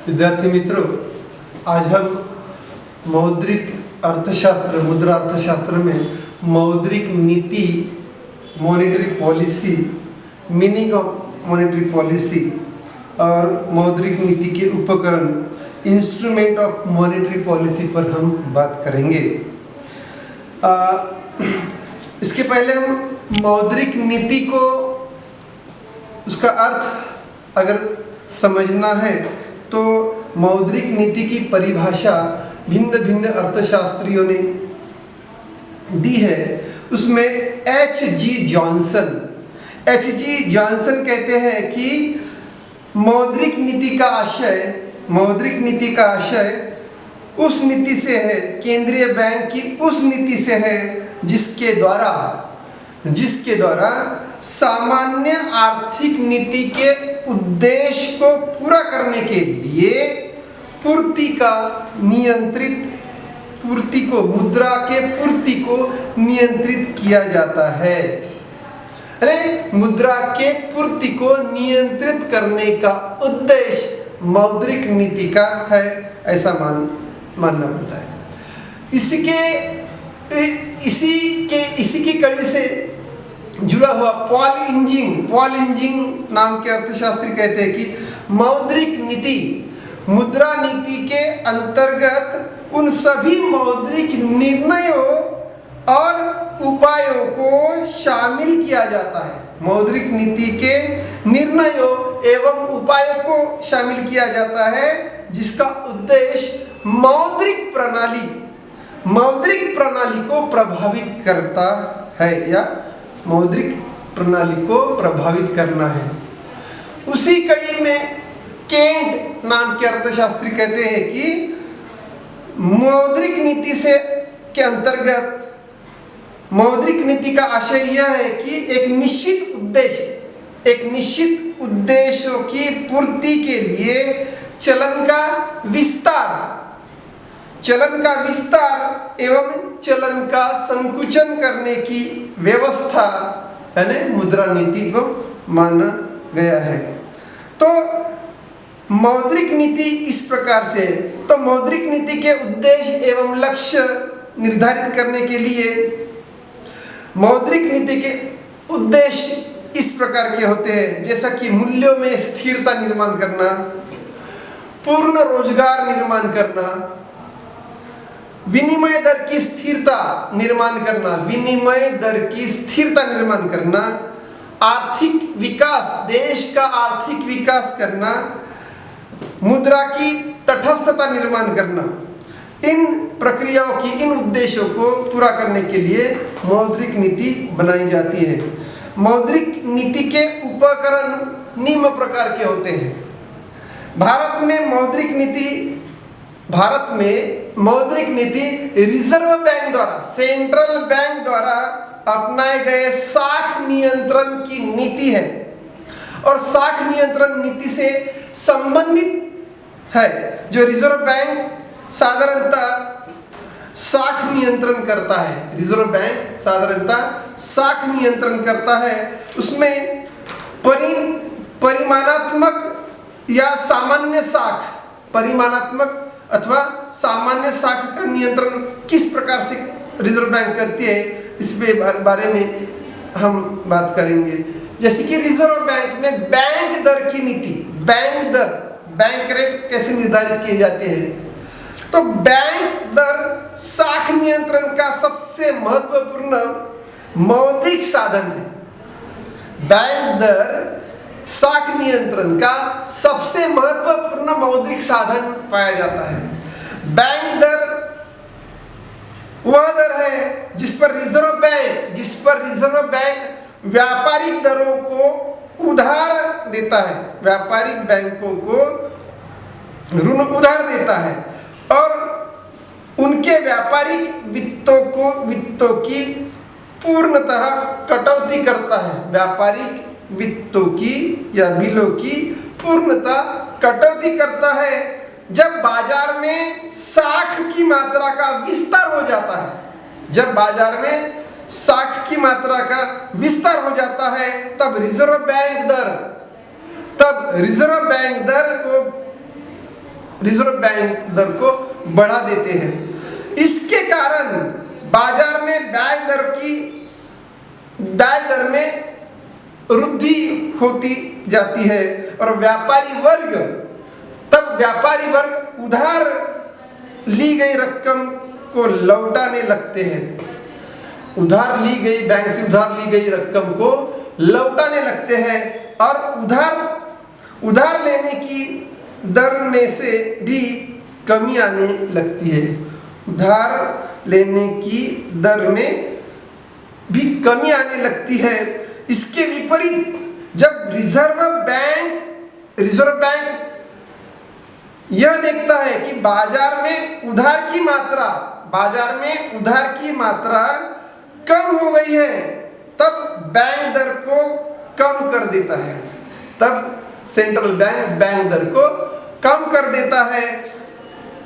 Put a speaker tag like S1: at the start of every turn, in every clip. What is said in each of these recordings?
S1: विद्यार्थी मित्रों, आज हम मौद्रिक अर्थशास्त्र, मुद्रा अर्थशास्त्र में मौद्रिक नीति, monetary policy, meaning of monetary policy और मौद्रिक नीति के उपकरण, इंस्ट्रूमेंट ऑफ मॉनेटरी पॉलिसी पर हम बात करेंगे। इसके पहले हम मौद्रिक नीति को, उसका अर्थ अगर समझना है तो मौद्रिक नीति की परिभाषा भिन्न भिन्न अर्थशास्त्रियों ने दी है। उसमें H.G. जॉनसन कहते हैं कि मौद्रिक नीति का आशय उस नीति से है, केंद्रीय बैंक की उस नीति से है जिसके द्वारा सामान्य आर्थिक नीति के उद्देश्य को पूरा करने के लिए मुद्रा के पूर्ति को नियंत्रित किया जाता है। मुद्रा के पूर्ति को नियंत्रित करने का उद्देश्य मौद्रिक नीति का है, ऐसा मानना पड़ता है। इसी की कड़ी से जुड़ा हुआ पॉल इंजिंग नाम के अर्थशास्त्री कहते हैं कि मौद्रिक नीति मुद्रा नीति के अंतर्गत उन सभी मौद्रिक निर्णयों और उपायों को शामिल किया जाता है। मौद्रिक नीति के निर्णयों एवं उपायों को शामिल किया जाता है जिसका उद्देश्य मौद्रिक प्रणाली को प्रभावित करता है या मौद्रिक प्रणाली को प्रभावित करना है। उसी कड़ी में केंट नाम के अर्थशास्त्री कहते हैं कि मौद्रिक नीति के अंतर्गत मौद्रिक नीति का आशय यह है कि एक निश्चित उद्देश्यों की पूर्ति के लिए चलन का विस्तार एवं चलन का संकुचन करने की व्यवस्था यानी मुद्रा नीति को माना गया है। तो मौद्रिक नीति इस प्रकार से, तो मौद्रिक नीति के उद्देश्य एवं लक्ष्य निर्धारित करने के लिए मौद्रिक नीति के उद्देश्य इस प्रकार के होते हैं, जैसा कि मूल्यों में स्थिरता निर्माण करना, पूर्ण रोजगार निर्माण करना, विनिमय दर की स्थिरता निर्माण करना, आर्थिक विकास, देश का आर्थिक विकास करना, मुद्रा की तटस्थता निर्माण करना। इन प्रक्रियाओं की, इन उद्देश्यों को पूरा करने के लिए मौद्रिक नीति बनाई जाती है। मौद्रिक नीति के उपकरण निम्न प्रकार के होते हैं। भारत में मौद्रिक नीति रिजर्व बैंक द्वारा, सेंट्रल बैंक द्वारा अपनाए गए साख नियंत्रण की नीति है और साख नियंत्रण नीति से संबंधित है। जो रिजर्व बैंक साधारणतः साख नियंत्रण करता है, उसमें परिमाणात्मक या सामान्य साख, परिमाणात्मक अथवा सामान्य साख का नियंत्रण किस प्रकार से रिजर्व बैंक करती है, इस बारे में हम बात करेंगे। जैसे कि रिजर्व बैंक में बैंक दर की नीति, बैंक रेट कैसे निर्धारित किए जाते हैं। तो बैंक दर साख नियंत्रण का सबसे महत्वपूर्ण मौद्रिक साधन है। बैंक दर साख नियंत्रण का सबसे महत्वपूर्ण मौद्रिक साधन पाया जाता है। बैंक दर वह दर है जिस पर रिजर्व बैंक व्यापारिक दरों को उधार देता है, व्यापारिक बैंकों को ऋण उधार देता है और उनके व्यापारिक वित्तों की पूर्णतः कटौती करता है। व्यापारिक वित्तों की या बिलों की पूर्णतः कटौती करता है जब बाजार में साख की मात्रा का विस्तार हो जाता है, तब रिजर्व बैंक दर को रिजर्व बैंक दर को बढ़ा देते हैं। इसके कारण बाजार में ब्याज दर में वृद्धि होती जाती है और व्यापारी वर्ग उधार ली गई रकम को लौटाने लगते हैं। बैंक से उधार ली गई रकम को लौटाने लगते हैं और उधार लेने की दर में से भी कमी आने लगती है। उधार लेने की दर में भी कमी आने लगती है। इसके विपरीत जब रिजर्व बैंक यह देखता है कि बाजार में उधार की मात्रा कम हो गई है, तब बैंक दर को कम कर देता है। तब सेंट्रल बैंक दर को कम कर देता है।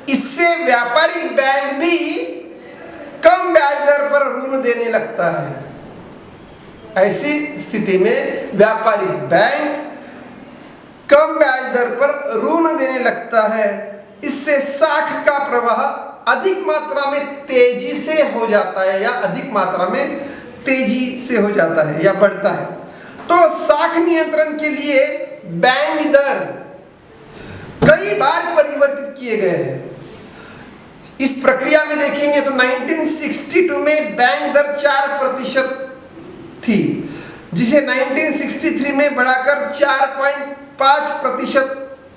S1: इससे व्यापारिक बैंक भी कम ब्याज दर पर ऋण देने लगता है। ऐसी स्थिति में व्यापारिक बैंक कम ब्याज दर पर ऋण देने लगता है। इससे साख का प्रवाह अधिक मात्रा में तेजी से हो जाता है या बढ़ता है। तो साख नियंत्रण के लिए बैंक दर कई बार परिवर्तित किए गए हैं। इस प्रक्रिया में देखेंगे तो 1962 में बैंक दर 4% थी, जिसे 1963 में बढ़ाकर 4.5%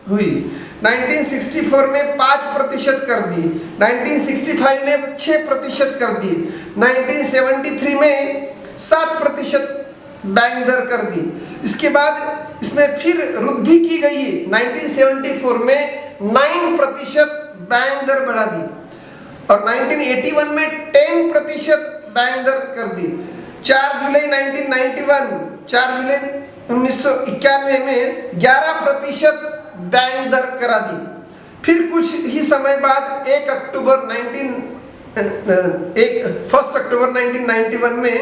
S1: हुई। 1964 में 5% कर दी, 1965 में 6% कर दी, 1973 में 7% बैंक दर कर दी। इसके बाद इसमें फिर वृद्धि की गई। 1974 में 9% बैंक दर बढ़ा दी और 1981 में 10% बैंक दर कर दी। 4 जुलाई 1991 में 11% बैंक दर करा दी। फिर कुछ ही समय बाद 1 अक्टूबर 1991 में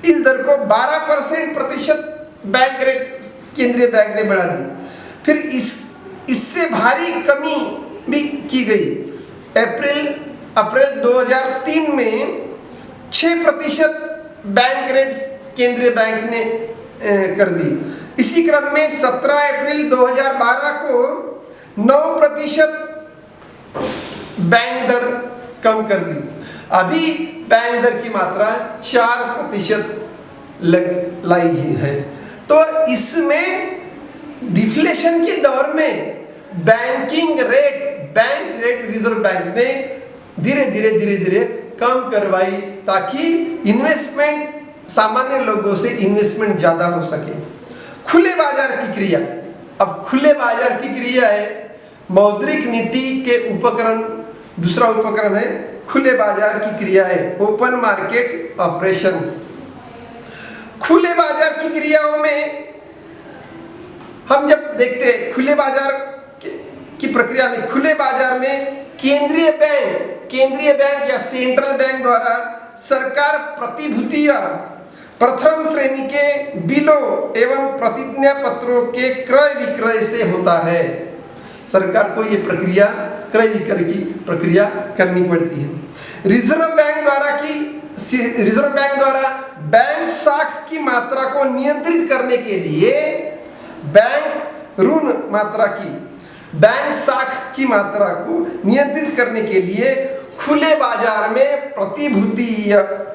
S1: इस दर को 12% बैंक रेट केंद्रीय बैंक ने बढ़ा दी। फिर इससे भारी कमी भी की गई। अप्रैल 2003 में 6% बैंक रेट केंद्रीय बैंक ने कर दी। इसी क्रम में 17 अप्रैल 2012 को 9% बैंक दर कम कर दी। अभी बैंक दर की मात्रा 4% लाई है। तो इसमें डिफ्लेशन के दौर में बैंक रेट रिजर्व बैंक ने धीरे धीरे कम करवाई, ताकि इन्वेस्टमेंट सामान्य लोगों से इन्वेस्टमेंट ज़्यादा हो सके। खुले बाजार की क्रिया। अब खुले बाजार की क्रिया है मौद्रिक नीति के उपकरण। दूसरा उपकरण है खुले बाजार की क्रिया है ओपन मार्केट ऑपरेशंस। खुले बाजार की क्रियाओं में हम जब देखते हैं खुले बाजार की प्रक्रिया में, खुले बाजार में केंद्रीय बैंक या सेंट्रल बैंक द्वारा सरकार प्रतिभूतियां प्रथम श्रेणी के बिलों एवं प्रतिज्ञा पत्रों के क्रय विक्रय से होता है। सरकार को ये प्रक्रिया क्रय विक्रय की प्रक्रिया करनी पड़ती है। रिजर्व बैंक द्वारा बैंक साख की मात्रा को नियंत्रित करने के लिए बैंक साख की मात्रा को नियंत्रित करने के लिए खुले बाजार में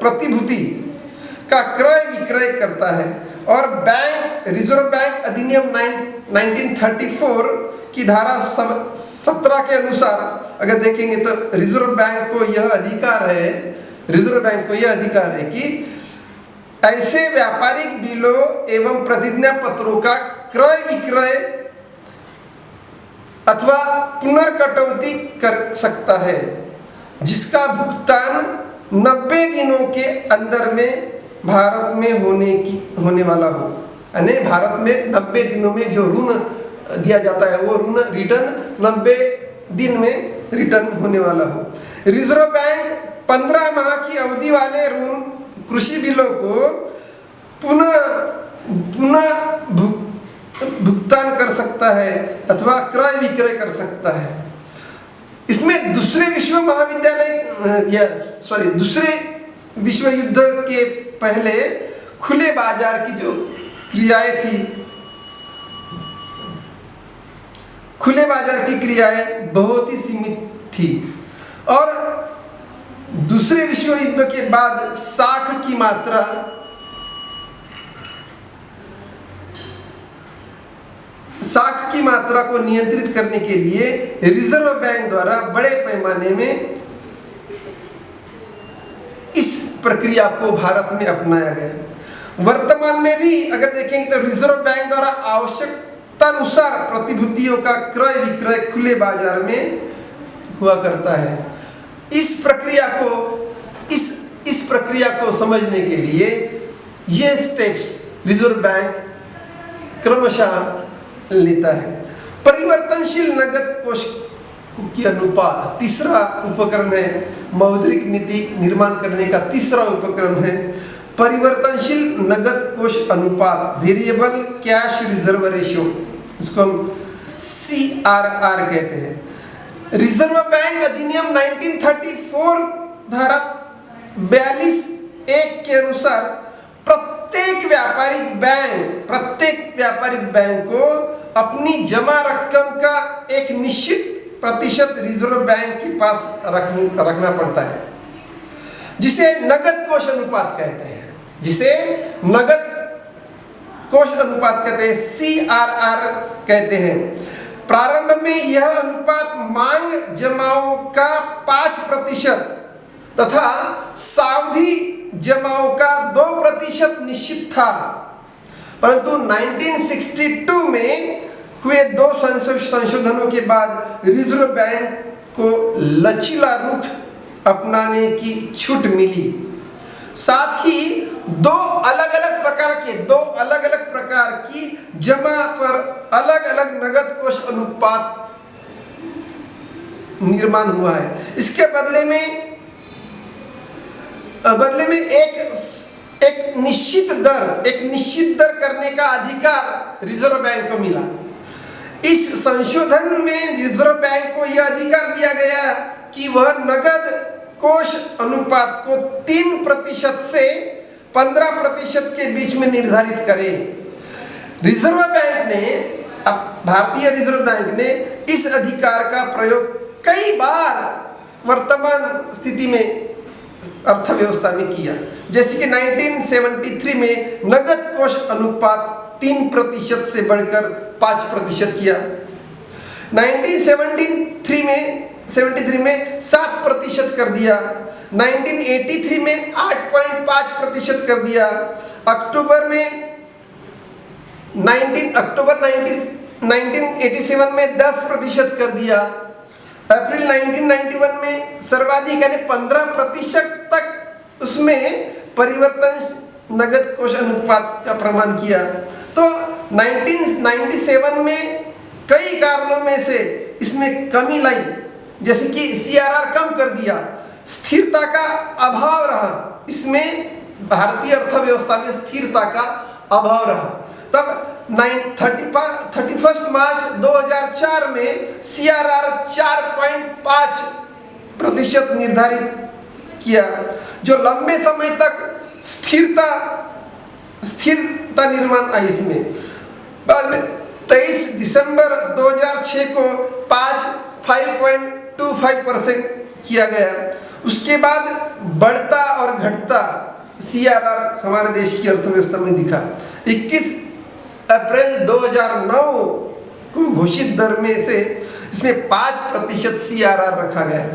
S1: प्रतिभूति का क्रय विक्रय करता है। और रिजर्व बैंक अधिनियम 1934 की धारा 17 के अनुसार अगर देखेंगे तो रिजर्व बैंक को यह अधिकार है कि ऐसे व्यापारिक बिलों एवं प्रतिज्ञा पत्रों का क्रय विक्रय अथवा पुनर्कटौती कर सकता है, जिसका भुगतान 90 दिनों के अंदर में भारत में होने वाला हो। यानी भारत में 90 दिनों में जो ऋण दिया जाता है वो ऋण रिटर्न 90 दिन में रिटर्न होने वाला हो। रिजर्व बैंक 15 माह की अवधि वाले ऋण कृषि बिलों को पुनः भुगतान कर सकता है अथवा क्रय विक्रय कर सकता है। दूसरे विश्व युद्ध के पहले खुले बाजार की जो क्रियाएं थी, खुले बाजार की क्रियाएं बहुत ही सीमित थी, और दूसरे विश्व युद्ध के बाद साख की मात्रा को नियंत्रित करने के लिए रिजर्व बैंक द्वारा बड़े पैमाने में इस प्रक्रिया को भारत में अपनाया गया। वर्तमान में भी अगर देखेंगे तो रिजर्व बैंक द्वारा आवश्यकतानुसार प्रतिभूतियों का क्रय विक्रय खुले बाजार में हुआ करता है। इस प्रक्रिया को समझने के लिए ये स्टेप्स रिजर्व बैंक क्रमशः लेता है। परिवर्तनशील नगद कोष की अनुपात तीसरा उपकरण है। मौद्रिक नीति निर्माण करने का तीसरा उपकरण है परिवर्तनशील नगद कोष अनुपात, वेरिएबल कैश रिजर्व रेशियो, इसको हम CRR कहते हैं। रिजर्व बैंक अधिनियम 1934 धारा 42(1) के अनुसार प्रत्येक व्यापारिक बैंक को अपनी जमा रकम का एक निश्चित प्रतिशत रिजर्व बैंक के पास रखना पड़ता है, जिसे नगद कोष अनुपात कहते हैं, CRR कहते हैं। प्रारंभ में यह अनुपात मांग जमाओं का 5% तथा सावधि जमाओं का 2% निश्चित था, परंतु 1962 में हुए 2 संशोधनों के बाद रिजर्व बैंक को लचीला रुख अपनाने की छूट मिली। साथ ही दो अलग अलग प्रकार की जमा पर अलग अलग नगद कोष अनुपात निर्माण हुआ है। इसके बदले में एक निश्चित दर करने का अधिकार रिजर्व बैंक को मिला। इस संशोधन में रिजर्व बैंक को यह अधिकार दिया गया कि वह नगद कोष अनुपात को 3% से 15% के बीच में निर्धारित करे। भारतीय रिजर्व बैंक ने इस अधिकार का प्रयोग कई बार वर्तमान स्थिति में अर्थव्यवस्था में किया, जैसे कि 1973 में नगद कोष अनुपात 3% से बढ़कर 5% किया, 1973 में 7% कर दिया, 1983 में 8.5% कर दिया, अक्टूबर 1987 में 10% कर दिया, अप्रैल 1991 में सर्वाधिक यानी 15% तक उसमें परिवर्तन नगद कोष अनुपात का प्रमाण किया। तो 1997 में कई कारणों में से इसमें कमी लाई, जैसे कि CRR कम कर दिया, स्थिरता का अभाव रहा, इसमें भारतीय अर्थव्यवस्था में स्थिरता का अभाव रहा। तब 31 मार्च 2004 में CRR 4.5% निर्धारित किया, जो लंबे समय तक स्थिरता निर्माण आई। इसमें बाद में 23 दिसंबर 2006 को 5.25% किया गया। उसके बाद बढ़ता और घटता CRR हमारे देश की अर्थव्यवस्था में दिखा। 21 अप्रैल 2009 को घोषित दर में से इसमें 5% CRR रखा गया।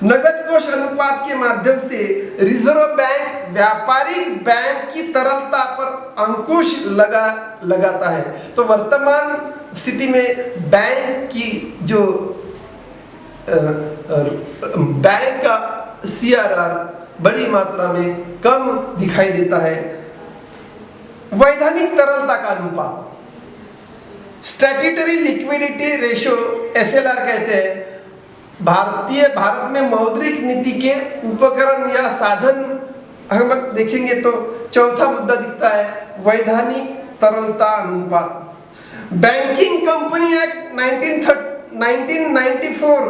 S1: नगद कोष अनुपात के माध्यम से रिजर्व बैंक व्यापारिक बैंक की तरलता पर अंकुश लगाता है। तो वर्तमान स्थिति में बैंक का CRR बड़ी मात्रा में कम दिखाई देता है। वैधानिक तरलता का अनुपात, स्टैट्यूटरी लिक्विडिटी रेशियो SLR कहते हैं। भारत में मौद्रिक नीति के उपकरण या साधन हम देखेंगे तो चौथा मुद्दा दिखता है वैधानिक तरलता अनुपात। बैंकिंग कंपनी एक्ट 1994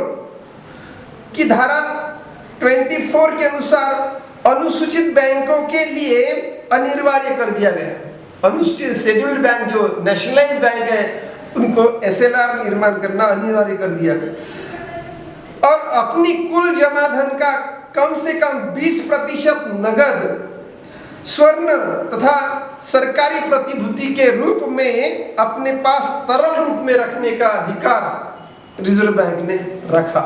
S1: की धारा 24 के अनुसार अनुसूचित बैंकों के लिए अनिवार्य कर दिया गया। अनुसूचित शेड्यूल्ड बैंक जो नेशनलाइज बैंक है उनको SLR निर्माण करना अनिवार्य कर दिया और अपनी कुल जमा धन का कम से कम 20% नगद, स्वर्ण तथा सरकारी प्रतिभूति के रूप में अपने पास तरल रूप में रखने का अधिकार रिजर्व बैंक ने रखा।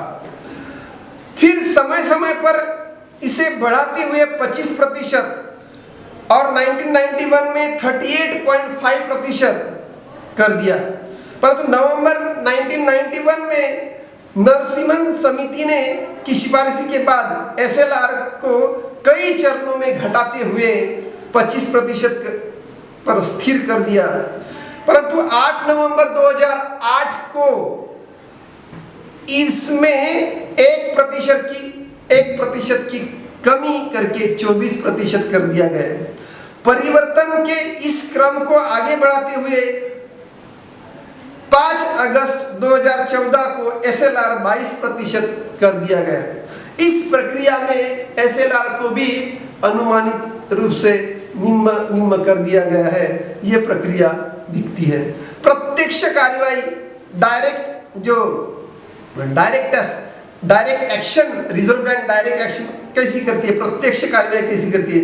S1: फिर समय समय पर इसे बढ़ाते हुए 25% और 1991 में 38.5% कर दिया। परंतु नवंबर 1991 में नरसिम्हन समिति ने की सिफारिश के बाद SLR को कई चरणों में घटाते हुए 25% पर स्थिर कर दिया। परंतु 8 नवंबर 2008 को इसमें 1% की कमी करके 24% कर दिया गया। परिवर्तन के इस क्रम को आगे बढ़ाते हुए 5 अगस्त 2014 को SLR 22% कर दिया गया। इस प्रक्रिया में SLR को भी अनुमानित रूप से निम्न कर दिया गया है। यह प्रक्रिया दिखती है। प्रत्यक्ष कार्यवाही direct action, reserve bank direct action कैसी करती है, प्रत्यक्ष कार्यवाही कैसी करती है।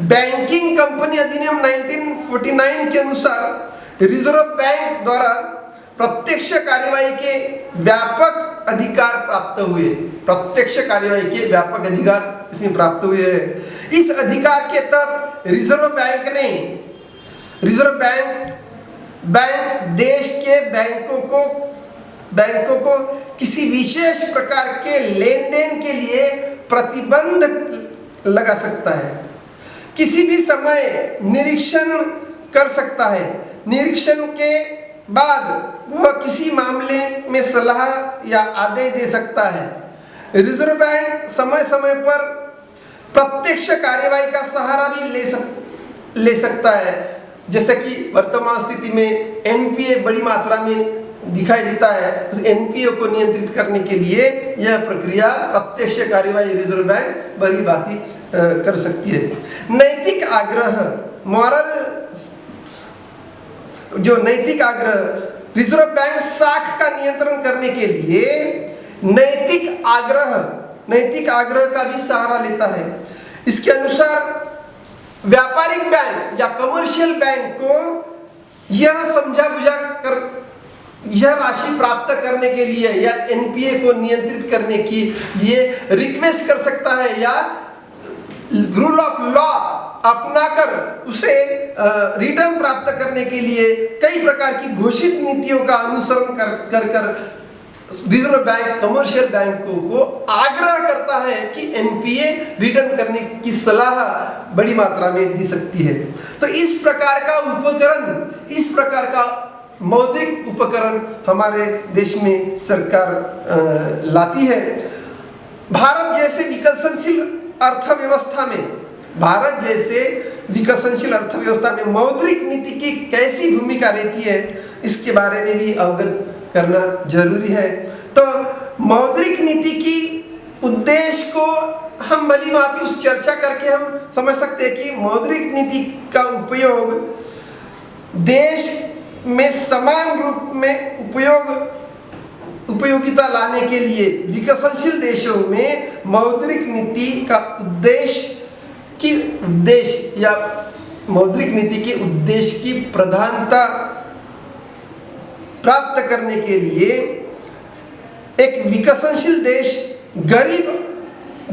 S1: बैंकिंग कंपनी अधिनियम 1949 के अनुसार रिजर्व बैंक द्वारा प्रत्यक्ष कार्यवाही के व्यापक अधिकार प्राप्त हुए। प्रत्यक्ष कार्यवाही के व्यापक अधिकार इसमें प्राप्त हुए हैं। इस अधिकार के तहत रिजर्व बैंक देश के बैंकों को किसी विशेष प्रकार के लेन देन के लिए प्रतिबंध लगा सकता है, किसी भी समय निरीक्षण कर सकता है। निरीक्षण के बाद वह किसी मामले में सलाह या आदेश दे सकता है। रिजर्व बैंक समय समय पर प्रत्यक्ष कार्यवाही का सहारा भी ले सकता है, जैसे कि वर्तमान स्थिति में NPA बड़ी मात्रा में दिखाई देता है। उस NPA को नियंत्रित करने के लिए यह प्रक्रिया प्रत्यक्ष कार्यवाही रिजर्व बैंक बड़ी भांति कर सकती है। नैतिक आग्रह, नैतिक आग्रह, रिजर्व बैंक साख का नियंत्रण करने के लिए नैतिक आग्रह का भी सहारा लेता है। इसके अनुसार व्यापारिक बैंक या कमर्शियल बैंक को यह समझा बुझा कर यह राशि प्राप्त करने के लिए या NPA को नियंत्रित करने के लिए रिक्वेस्ट कर सकता है या रूल ऑफ लॉ अपनाकर उसे रिटर्न प्राप्त करने के लिए कई प्रकार की घोषित नीतियों का अनुसरण कर रिजर्व बैंक कमर्शियल बैंकों को आग्रह करता है कि NPA रिटर्न करने की सलाह बड़ी मात्रा में दी सकती है। तो इस प्रकार का मौद्रिक उपकरण हमारे देश में सरकार लाती है। भारत जैसे विकसनशील अर्थव्यवस्था में मौद्रिक नीति की कैसी भूमिका रहती है, इसके बारे में भी अवगत करना जरूरी है। तो मौद्रिक नीति की उद्देश्य को हम भली भांति उस चर्चा करके हम समझ सकते हैं कि मौद्रिक नीति का उपयोग देश में समान रूप में उपयोगिता लाने के लिए विकसनशील देशों में मौद्रिक नीति का मौद्रिक नीति के उद्देश्य की प्रधानता प्राप्त करने के लिए एक विकसनशील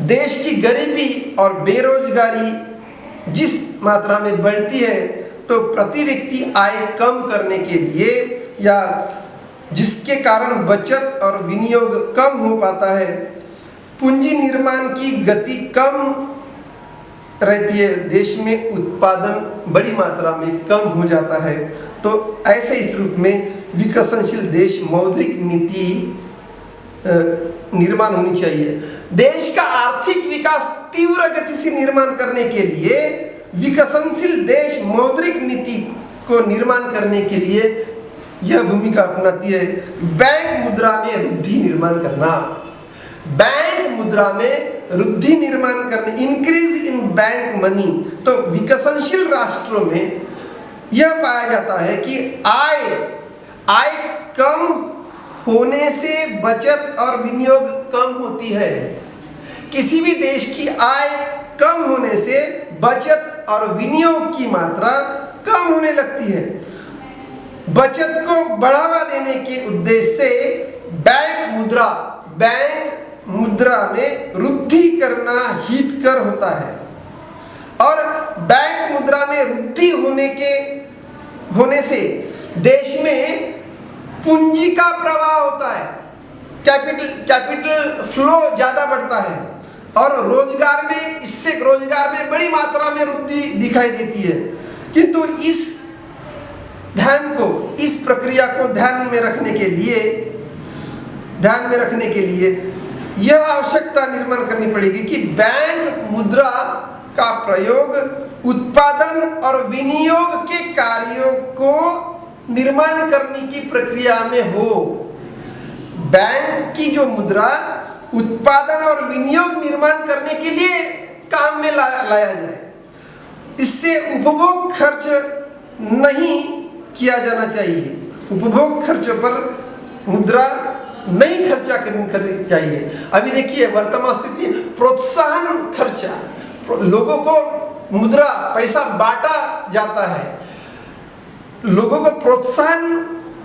S1: देश की गरीबी और बेरोजगारी जिस मात्रा में बढ़ती है, तो प्रति व्यक्ति आय कम करने के लिए या जिसके कारण बचत और विनियोग कम हो पाता है, पूंजी निर्माण की गति कम रहती है, देश में उत्पादन बड़ी मात्रा में कम हो जाता है। तो ऐसे इस रूप में विकसनशील देश मौद्रिक नीति निर्माण होनी चाहिए। देश का आर्थिक विकास तीव्र गति से निर्माण करने के लिए विकसनशील देश मौद्रिक नीति को निर्माण करने के लिए यह भूमिका अपनाती है। बैंक मुद्रा में वृद्धि निर्माण करना, बैंक मुद्रा में वृद्धि निर्माण करने, इंक्रीज इन बैंक मनी। तो विकसनशील राष्ट्रों में यह पाया जाता है कि आय कम होने से बचत और विनियोग कम होती है। किसी भी देश की आय कम होने से बचत और विनियोग की मात्रा कम होने लगती है। बचत को बढ़ावा देने के उद्देश्य से बैंक मुद्रा में वृद्धि करना हितकर होता है। और बैंक मुद्रा में वृद्धि होने से देश में पूंजी का प्रवाह होता है, कैपिटल फ्लो ज़्यादा बढ़ता है और इससे रोजगार में बड़ी मात्रा में वृद्धि दिखाई देती है। किंतु इस प्रक्रिया को ध्यान में रखने के लिए यह आवश्यकता निर्माण करनी पड़ेगी कि बैंक मुद्रा का प्रयोग उत्पादन और विनियोग के कार्यों को निर्माण करने की प्रक्रिया में हो। बैंक की जो मुद्रा उत्पादन और विनियोग निर्माण करने के लिए काम में लाया जाए। इससे उपभोग खर्च नहीं किया जाना चाहिए। उपभोग खर्चों पर मुद्रा नहीं खर्चा करनी चाहिए। अभी देखिए वर्तमान स्थिति प्रोत्साहन खर्चा, लोगों को मुद्रा पैसा बांटा जाता है, लोगों को प्रोत्साहन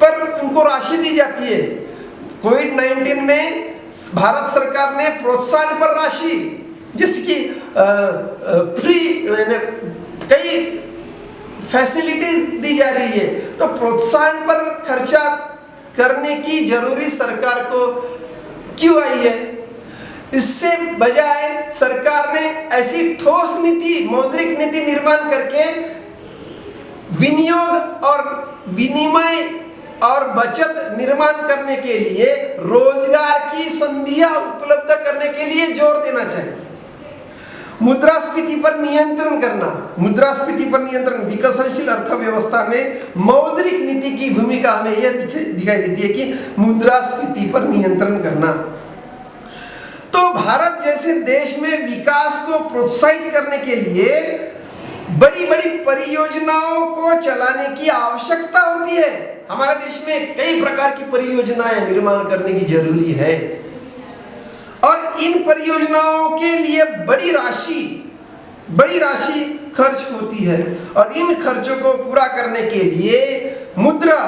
S1: पर उनको राशि दी जाती है। कोविड-19 में भारत सरकार ने प्रोत्साहन पर राशि, जैसे कि फ्री कई फैसिलिटीज दी जा रही है, तो प्रोत्साहन पर खर्चा करने की जरूरी सरकार को क्यों आई है? इससे बजाय सरकार ने ऐसी ठोस नीति, मौद्रिक नीति निर्माण करके विनियोग और विनिमय और बचत निर्माण करने के लिए, रोजगार की संधियां उपलब्ध करने के लिए जोर देना चाहिए। मुद्रास्फीति पर नियंत्रण करना, मुद्रास्फीति पर नियंत्रण, विकसनशील अर्थव्यवस्था में मौद्रिक नीति की भूमिका हमें यह दिखाई देती है कि मुद्रास्फीति पर नियंत्रण करना। तो भारत जैसे देश में विकास को प्रोत्साहित करने के लिए बड़ी बड़ी परियोजनाओं को चलाने की आवश्यकता होती है। हमारे देश में कई प्रकार की परियोजनाएं निर्माण करने की जरूरी है और इन परियोजनाओं के लिए बड़ी राशि खर्च होती है और इन खर्चों को पूरा करने के लिए मुद्रा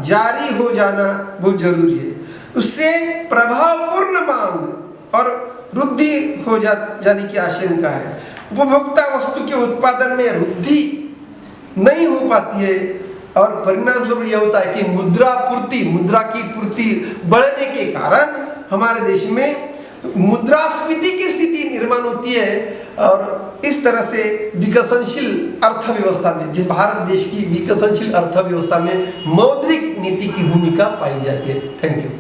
S1: जारी हो जाना बहुत जरूरी है। उससे प्रभावपूर्ण मांग और वृद्धि हो जाने की आशंका है। उपभोक्ता वस्तु के उत्पादन में वृद्धि नहीं हो पाती है और परिणाम स्वरूप यह होता है कि मुद्रा की पूर्ति बढ़ने के कारण हमारे देश में मुद्रास्फीति की स्थिति निर्माण होती है और इस तरह से विकसनशील अर्थव्यवस्था में, जिस भारत देश की विकसनशील अर्थव्यवस्था में मौद्रिक नीति की भूमिका पाई जाती है। Thank you.